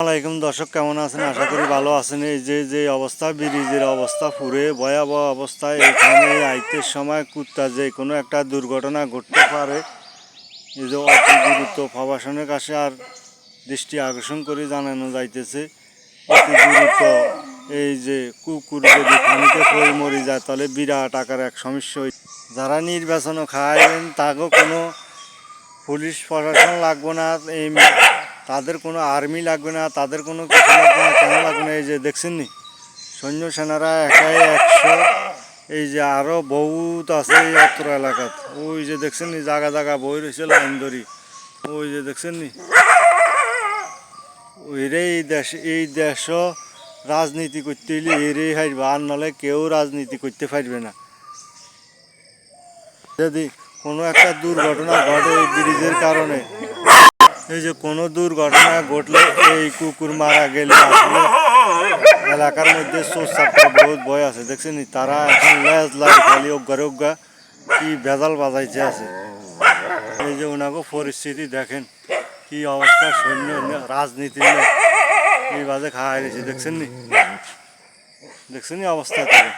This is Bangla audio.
আলাইকুম দর্শক, কেমন আছেন? আশা করি ভালো আছেন। এই যে অবস্থা, ব্রিজের অবস্থা পুরে ভয়াবহ অবস্থায়। এখানে আইতের সময় কুত্তা যে কোনো একটা দুর্ঘটনা ঘটতে পারে। এই যে অতি দ্রুত প্রশাসনের কাছে আর দৃষ্টি আকর্ষণ করে জানানো যাইতেছে, অতি দ্রুত এই যে কুকুর যদি পানিতে পড়ে মরে যায় তাহলে বিরাট আকার এক সমস্যা। যারা নির্বাচনও খাইবেন তাকেও কোনো পুলিশ প্রশাসন লাগবে না, এই তাদের কোনো আর্মি লাগবে না, তাদের কোনো কিছু লাগবে না। কেন লাগবে না? এই যে দেখছেন নি, সৈন্য সেনারা একাই 100, এই যে আরও বহুত আছে এই অত্র এলাকাত। ওই যে দেখছেন নি, জায়গা জায়গা বই রয়েছে লাইন ধরি। ওই যে দেখছেন নি, ওইরে এই দেশও রাজনীতি করতে হইলে এরেই হারবে, আর নাহলে কেউ রাজনীতি করতে পারবে না। যদি কোনো একটা দুর্ঘটনা ঘটে এই ব্রিজের কারণে, এই যে কোনো দুর্ঘটনা ঘটলে এই কুকুর মারা গেলে আসলে এলাকার মধ্যে চোর বহুত ভয় আছে। দেখছেন তারা এখন লেজ লাই খালি অজ্ঞা কি ভেজাল বাজাইছে আছে। এই যে ওনাকে পরিস্থিতি দেখেন, কি অবস্থা। সৈন্য রাজনীতির এই বাজে খাওয়া গেছে। দেখছেন নি অবস্থা করে।